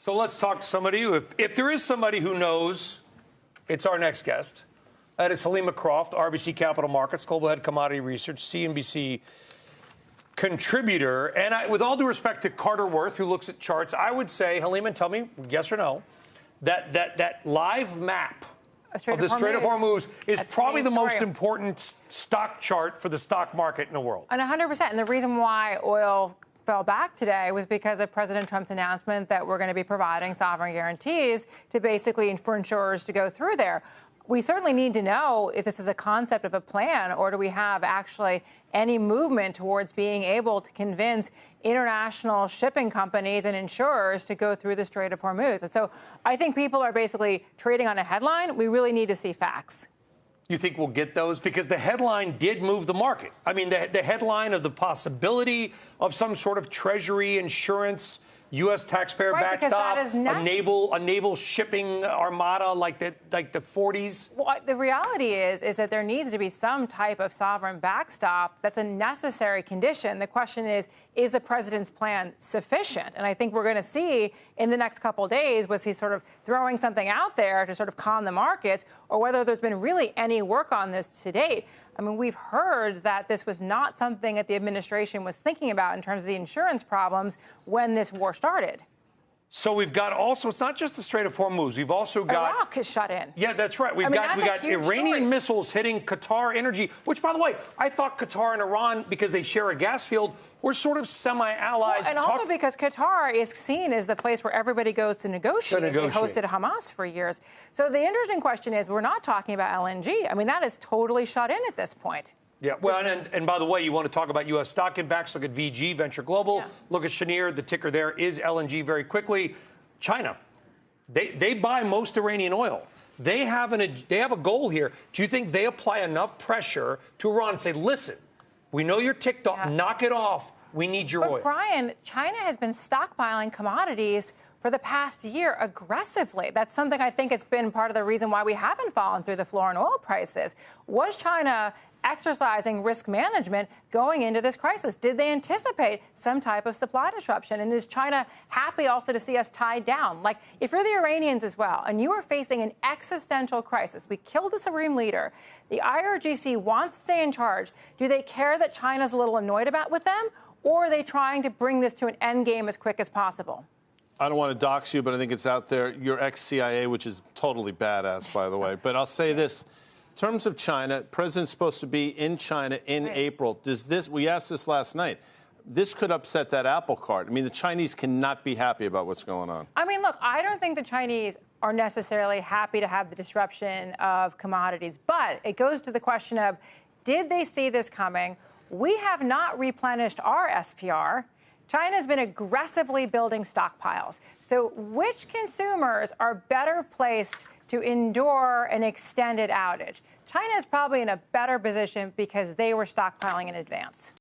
So let's talk to somebody who, if there is somebody who knows, it's our next guest. That is Helima Croft, RBC Capital Markets, Global Head Commodity Research, CNBC contributor. And with all due respect to Carter Worth, who looks at charts, I would say, Helima, tell me, yes or no, that live map of the Strait of Hormuz is probably the most important stock chart for the stock market in the world. And 100%. And the reason why oil fell back today was because of President Trump's announcement that we're going to be providing sovereign guarantees to basically for insurers to go through there. We certainly need to know if this is a concept of a plan, or do we have actually any movement towards being able to convince international shipping companies and insurers to go through the Strait of Hormuz. And so I think people are basically trading on a headline. We really need to see facts. You think we'll get those? Because the headline did move the market. I mean, the headline of the possibility of some sort of Treasury insurance, U.S. taxpayer backstop, a naval shipping armada like the 40s. Well, the reality is that there needs to be some type of sovereign backstop. That's a necessary condition. The question is the president's plan sufficient? And I think we're going to see in the next couple of days, was he sort of throwing something out there to sort of calm the markets, or whether there's been really any work on this to date. I mean, we've heard that this was not something that the administration was thinking about in terms of the insurance problems when this war started. So we've got also, it's not just the Strait of Hormuz. We've also got Iraq is shut in. Yeah, that's right. We got Iranian missiles hitting Qatar Energy, which, by the way, I thought Qatar and Iran, because they share a gas field, were sort of semi-allies. Well, and also because Qatar is seen as the place where everybody goes to negotiate. They hosted Hamas for years. So the interesting question is, we're not talking about LNG. I mean, that is totally shut in at this point. Yeah, well, and by the way, you want to talk about U.S. stock impacts, look at VG, Venture Global, look at Cheniere, the ticker there is LNG very quickly. China, they buy most Iranian oil. They have a goal here. Do you think they apply enough pressure to Iran and say, listen, we know you're ticked off, knock it off, we need your oil? Brian, China has been stockpiling commodities for the past year aggressively. That's something I think it's been part of the reason why we haven't fallen through the floor in oil prices. Was China exercising risk management going into this crisis? Did they anticipate some type of supply disruption? And is China happy also to see us tied down? Like, if you're the Iranians as well, and you are facing an existential crisis, we killed the supreme leader, the IRGC wants to stay in charge. Do they care that China's a little annoyed with them? Or are they trying to bring this to an end game as quick as possible? I don't want to dox you, but I think it's out there. You're ex-CIA, which is totally badass, by the way. But I'll say this. In terms of China, President's supposed to be in China in April. We asked this last night. This could upset that apple cart. I mean, the Chinese cannot be happy about what's going on. I mean, look, I don't think the Chinese are necessarily happy to have the disruption of commodities. But it goes to the question of, did they see this coming? We have not replenished our SPR. China has been aggressively building stockpiles. So which consumers are better placed to endure an extended outage? China is probably in a better position because they were stockpiling in advance.